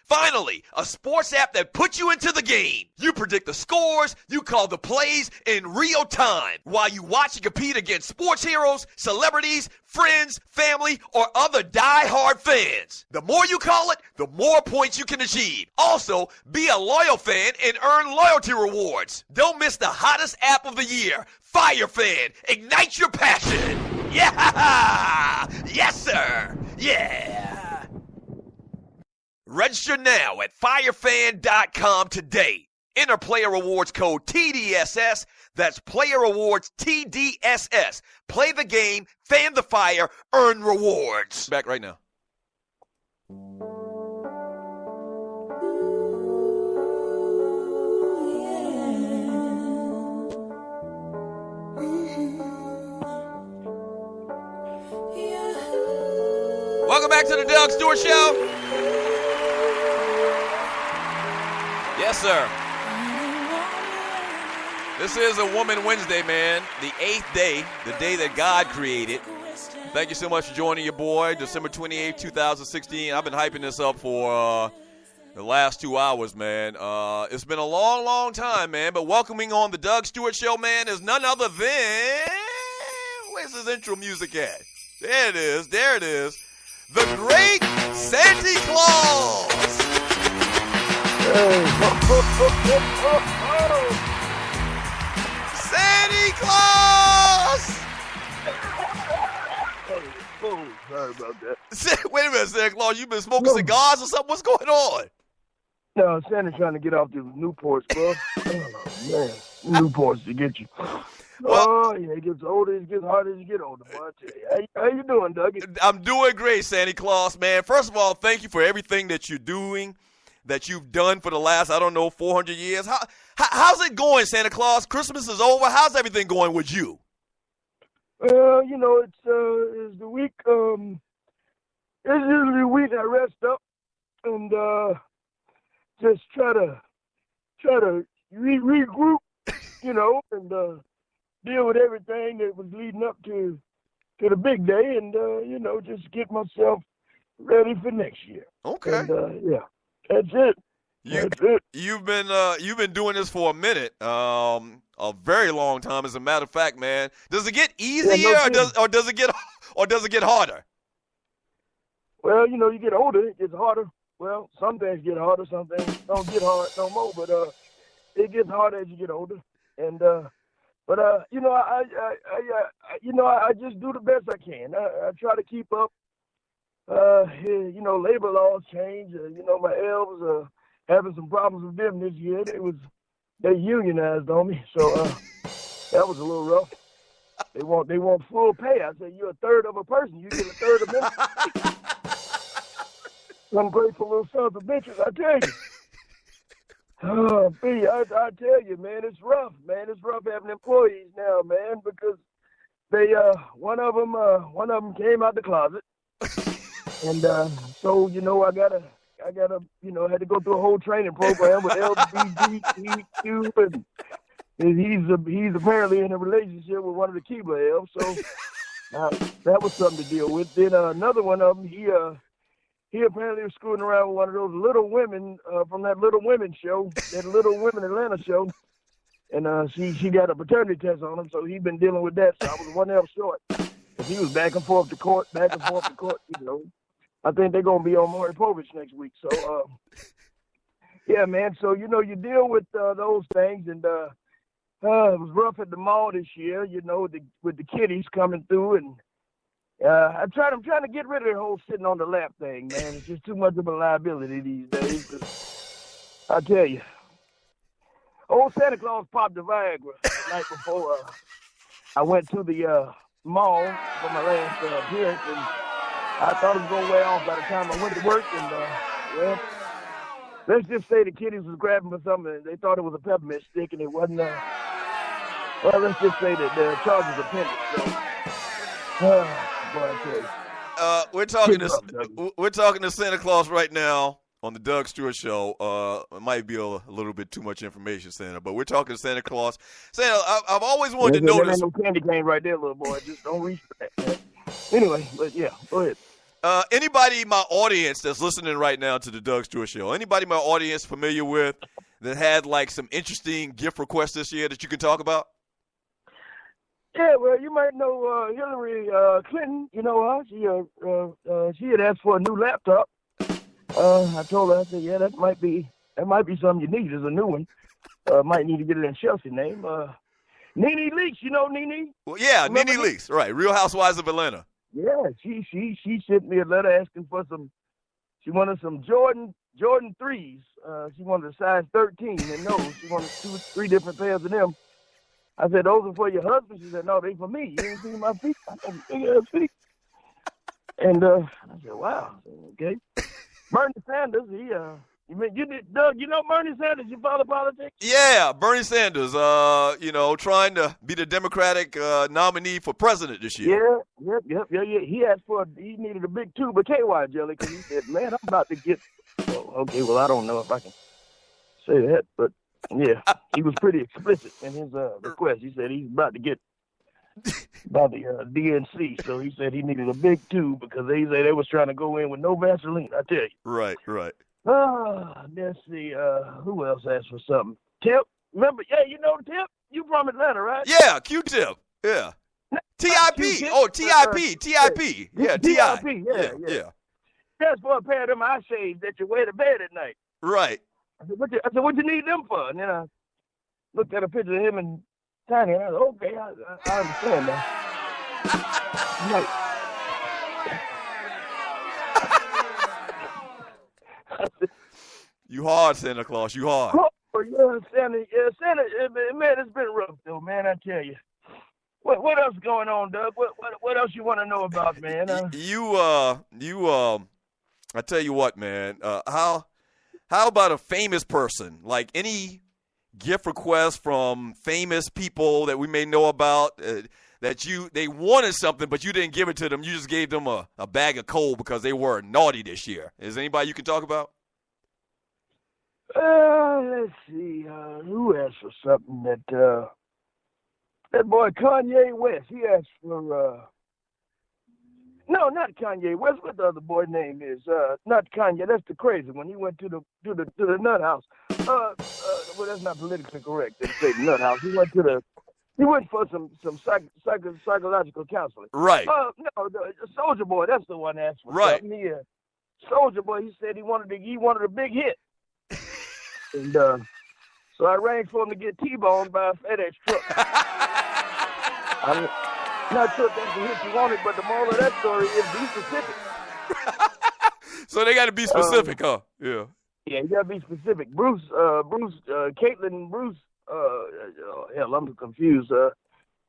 Finally, a sports app that puts you into the game. You predict the scores, you call the plays in real time while you watch and compete against sports heroes, celebrities, friends, family, or other die-hard fans. The more you call it, the more points you can achieve. Also, be a loyal fan and earn loyalty rewards. Don't miss the hottest app of the year, Fire Fan. Ignite your passion. Yeah! Yes, sir. Yeah. Register now at firefan.com today. Enter player rewards code TDSS. That's player rewards TDSS. Play the game, fan the fire, earn rewards. Back right now. Welcome back to the Doug Stewart Show. Yes, sir. This is a Woman Wednesday, man. The 8th day, the day that God created. Thank you so much for joining your boy, December 28th, 2016. I've been hyping this up for the last 2 hours, man. It's been a long, long time, man. But welcoming on the Doug Stewart Show, man, is none other than... Where's his intro music at? There it is. There it is. The great Santee Claus. Santee Claus! Sorry about that. Wait a minute, Santa Claus. You been smoking cigars or something? What's going on? No, Santa's trying to get off the Newports, bro. Oh, man. Newports to get you. Well, yeah, it gets older, it gets harder as you get older, boy. I tell you. How you doing, Doug? I'm doing great, Santa Claus, man. First of all, thank you for everything that you're doing, that you've done for the last, 400 years. How's it going, Santa Claus? Christmas is over. How's everything going with you? It's the week. It's usually the week I rest up and just try to regroup, and deal with everything that was leading up to the big day, and just get myself ready for next year. Okay. And, yeah, that's it. You've been doing this for a minute, a very long time. As a matter of fact, man, does it get easier or does it get harder? Well, you get older, it gets harder. Well, some things get harder, some things don't get hard no more. But it gets harder as you get older. And I just do the best I can. I try to keep up. Labor laws change. My elves are having some problems with them this year. They unionized on me, so that was a little rough. They want full pay. I said, you're a third of a person. You get a third of them. Ungrateful little sons of bitches, I tell you. Oh, B, I tell you, man, it's rough, man. It's rough having employees now, man, because they one of them came out the closet, and so I gotta had to go through a whole training program with LGBTQ, and he's apparently in a relationship with one of the Keebler elves, so that was something to deal with. Then another one of them, he apparently was screwing around with one of those Little Women from that Little Women show, that Little Women Atlanta show. And she got a paternity test on him, so he's been dealing with that. So I was 1 L short. And he was back and forth to court. I think they're going to be on Maury Povich next week. So, yeah, man. So, you deal with those things. And it was rough at the mall this year, with the kiddies coming through. And I'm trying to get rid of the whole sitting on the lap thing, man. It's just too much of a liability these days. I tell you, old Santa Claus popped the Viagra the night before I went to the mall for my last appearance, and I thought it was going to wear off by the time I went to work. And well, let's just say the kiddies was grabbing for something, and they thought it was a peppermint stick, and it wasn't. Well, let's just say that the charges are pending. So. We're talking to Santa Claus right now on the Doug Stewart Show. It might be a little bit too much information, Santa, but we're talking to Santa Claus. Santa, I've always wanted to know this. No candy cane right there, little boy. Just don't reach for that. Man. Anyway, but yeah, go ahead. Anybody in my audience that's listening right now to the Doug Stewart Show, anybody in my audience familiar with that had like some interesting gift requests this year that you can talk about? Yeah, well, you might know Hillary Clinton. You know her. She had asked for a new laptop. I told her, I said, yeah, that might be something you need, is a new one. Might need to get it in Chelsea's name. Nene Leakes, you know Nene? Well, yeah, Remember Nene Leakes, right? Real Housewives of Atlanta. Yeah, she sent me a letter asking for some. She wanted some Jordan 3s. She wanted a size 13, and no, she wanted 3 different pairs of them. I said, those are for your husband. She said, no, they for me. You ain't seen my feet. I said, look at her feet. And I said, wow. Okay. Bernie Sanders, Doug, you know Bernie Sanders? You follow politics? Yeah, Bernie Sanders, trying to be the Democratic nominee for president this year. Yeah. He needed a big tube of KY jelly because he said, man, I'm about to get, okay, well, I don't know if I can say that, but yeah, he was pretty explicit in his request. He said he's about to get by the DNC, so he said he needed a big tube because they say they was trying to go in with no Vaseline, I tell you. Right. Let's see, who else asked for something? Tip, remember, yeah, you know Tip? You from Atlanta, right? Yeah, Q-Tip, yeah. T.I.P. Oh, T.I.P. T.I.P. Yeah, T.I.P. Yeah. That's for a pair of them eye shades that you wear to bed at night. Right. I said, what you need them for? And then I looked at a picture of him and Tiny, and I said, okay, I understand that. You hard, Santa Claus. You hard. Oh, yeah, Santa, man, it's been rough, though, man, I tell you. What else going on, Doug? What else you want to know about, man? I tell you what, man. How about a famous person? Like any gift request from famous people that we may know about that they wanted something, but you didn't give it to them. You just gave them a bag of coal because they were naughty this year. Is there anybody you can talk about? Let's see. Who asked for something that boy Kanye West? He asked for. No, not Kanye West. What the other boy name is? Not Kanye. That's the crazy one. He went to the nut house. Well, that's not politically correct to say the nut house. He went for some psychological counseling. Right. No, the Soldier Boy. That's the one asked for right. something. Soldier Boy. He said he wanted a big hit. And so I arranged for him to get T-boned by a FedEx truck. I'm not sure if that's the hit you wanted, but the moral of that story is be specific. So they got to be specific, huh? Yeah. Yeah, you got to be specific. Caitlin Bruce, hell, I'm confused.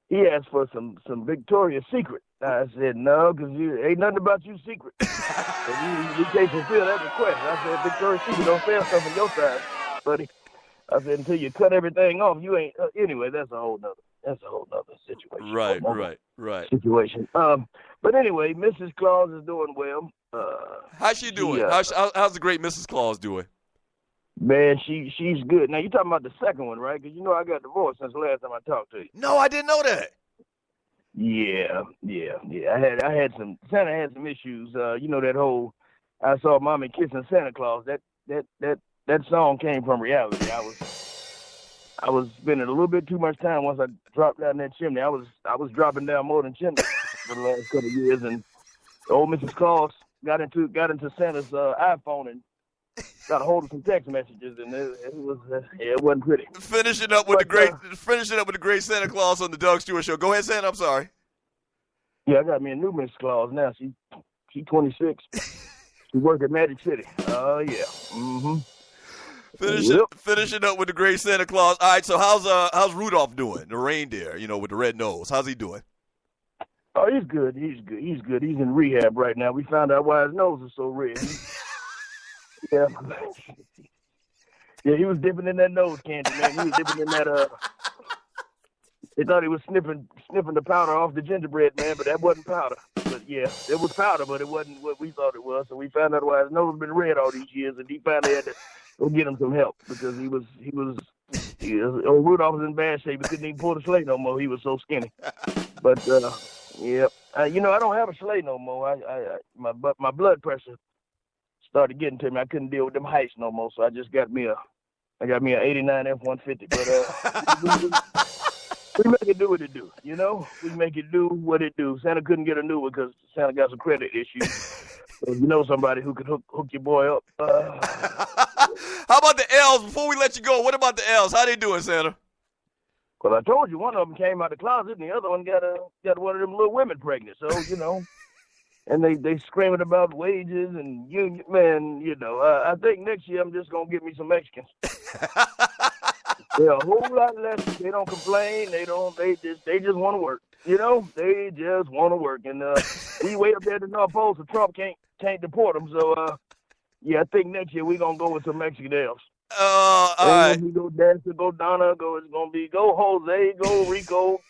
He asked for some Victoria's Secret. I said, no, because ain't nothing about you secret. You can't fulfill that request. I said, Victoria's Secret don't sell something your size, buddy. I said, until you cut everything off, you ain't. Anyway, that's a whole nother situation. Right. Situation. But anyway, Mrs. Claus is doing well. How's she doing? How's the great Mrs. Claus doing? Man, she's good. Now, you're talking about the second one, right? Because you know I got divorced since the last time I talked to you. No, I didn't know that. Yeah. Santa had some issues. You know that whole I saw mommy kissing Santa Claus. That song came from reality. I was spending a little bit too much time once I dropped down that chimney. I was dropping down more than chimney for the last couple of years, and old Mrs. Claus got into Santa's iPhone and got a hold of some text messages, and it wasn't pretty. Finishing up with the great Santa Claus on the Doug Stewart Show. Go ahead, Santa. I'm sorry. Yeah, I got me a new Mrs. Claus now. She's 26. She work at Magic City. Oh yeah. Mm-hmm. Finishing up with the great Santa Claus. All right, so how's Rudolph doing? The reindeer, with the red nose. How's he doing? Oh, he's good. He's in rehab right now. We found out why his nose is so red. Yeah. Yeah, he was dipping in that nose candy, man. He was dipping in that they thought he was sniffing the powder off the gingerbread, man, but that wasn't powder. But yeah, it was powder, but it wasn't what we thought it was. So we found out why his nose had been red all these years, and he finally had to go get him some help because Rudolph was in bad shape. He couldn't even pull the sleigh no more. He was so skinny. But yep. I don't have a sleigh no more. My blood pressure started getting to me. I couldn't deal with them heights no more, so I just got me an '89 F-150. But we make it do what it do. We make it do what it do. Santa couldn't get a new one because Santa got some credit issues. So somebody who could hook your boy up. How about the elves? Before we let you go, what about the elves? How they doing, Santa? Well, I told you one of them came out of the closet, and the other one got one of them little women pregnant. So and they screaming about wages and union. Man, I think next year I'm just gonna get me some Mexicans. They're a whole lot less. They don't complain. They just want to work. They just want to work. And we way up there at the North Pole, so Trump can't deport them. So I think next year we're gonna go with some Mexican elves. All right. We go Dancer, go Donna, it's gonna be go Jose, go Rico,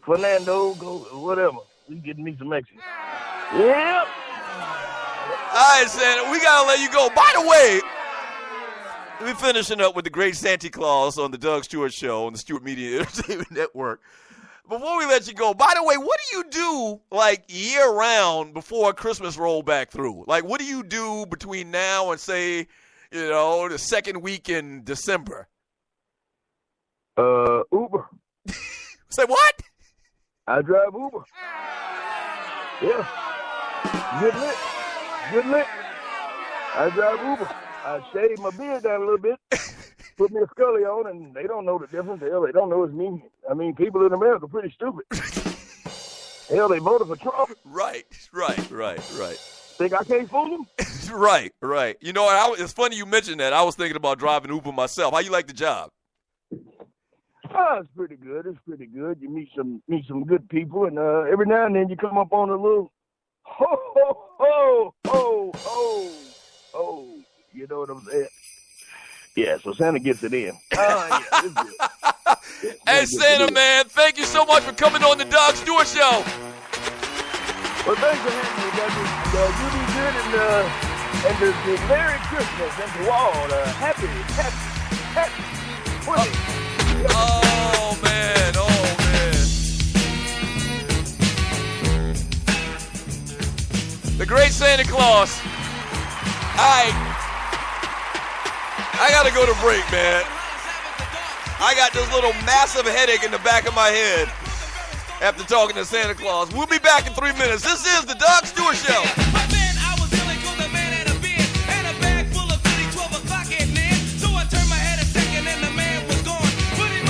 Fernando, go whatever. We getting me some Mexicans. Yep. All right, Santa, we gotta let you go. By the way, we're finishing up with the great Santee Claus on the Doug Stewart Show on the Stewart Media Entertainment Network. Before we let you go, by the way, what do you do like year round before Christmas roll back through? Like, what do you do between now and say, the second week in December? Uber. Say what? I drive Uber. Yeah. Good lit. I drive Uber. I shave my beard down a little bit, put me a scully on, and they don't know the difference. Hell, they don't know it's me. I mean, people in America are pretty stupid. Hell, they voted for Trump. Right. Think I can't fool them? Right. It's funny you mentioned that. I was thinking about driving Uber myself. How you like the job? It's pretty good. You meet some good people, and every now and then you come up on a little ho ho ho ho ho ho. You know what I'm saying? Yeah. So Santa gets it in. Yeah, it's good. Hey, Santa, man, thank you so much for coming on the Doug Stewart Show. Well, thanks for having me, Doug. You be good, and the Merry Christmas and to all happy. Oh, man. The great Santa Claus. I got to go to break, man. I got this little massive headache in the back of my head after talking to Santa Claus. We'll be back in 3 minutes. This is the Doug Stewart Show.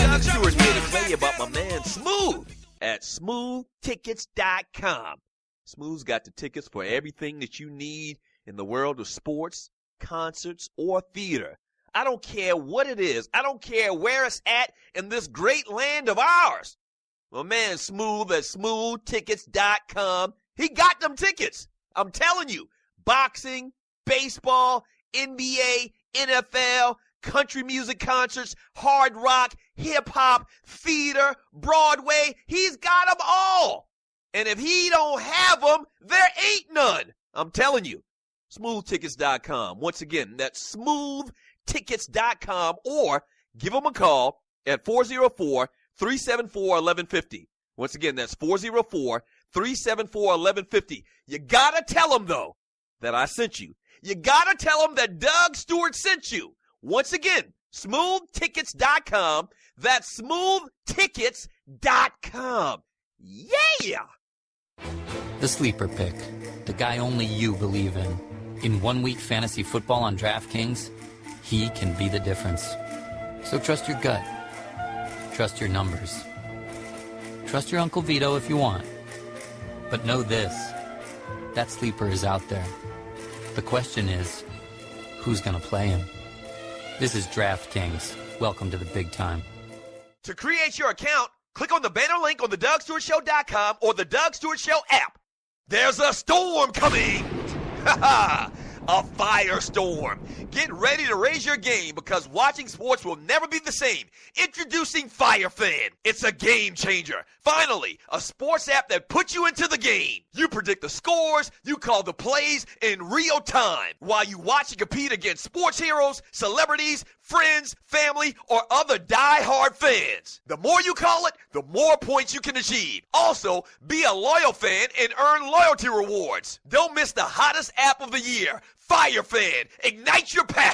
Doug Stewart's here to tell you about my man Smooth at smoothtickets.com. Smooth's got the tickets for everything that you need in the world of sports, concerts, or theater. I don't care what it is. I don't care where it's at in this great land of ours. My man Smooth at smoothtickets.com, he got them tickets. I'm telling you, boxing, baseball, NBA, NFL, country music concerts, hard rock, hip-hop, theater, Broadway, he's got them all. And if he don't have them, there ain't none. I'm telling you. Smoothtickets.com. Once again, that's smoothtickets.com, or give them a call at 404-374-1150. Once again, that's 404-374-1150. You got to tell them, though, that I sent you. You got to tell them that Doug Stewart sent you. Once again, smoothtickets.com. That's smoothtickets.com. Yeah! The Sleeper Pick, the guy only you believe in. In 1 week fantasy football on DraftKings, he can be the difference. So trust your gut. Trust your numbers. Trust your Uncle Vito if you want. But know this, that sleeper is out there. The question is, who's going to play him? This is DraftKings. Welcome to the big time. To create your account, click on the banner link on the DougStewartShow.com or the Doug Stewart Show app. There's a storm coming. a firestorm. Get ready to raise your game because watching sports will never be the same. Introducing FireFan. It's a game changer. Finally, a sports app that puts you into the game. You predict the scores, you call the plays in real time while you watch and compete against sports heroes, celebrities, friends, family, or other die-hard fans. The more you call it, the more points you can achieve. Also, be a loyal fan and earn loyalty rewards. Don't miss the hottest app of the year, FireFan. Ignite your passion.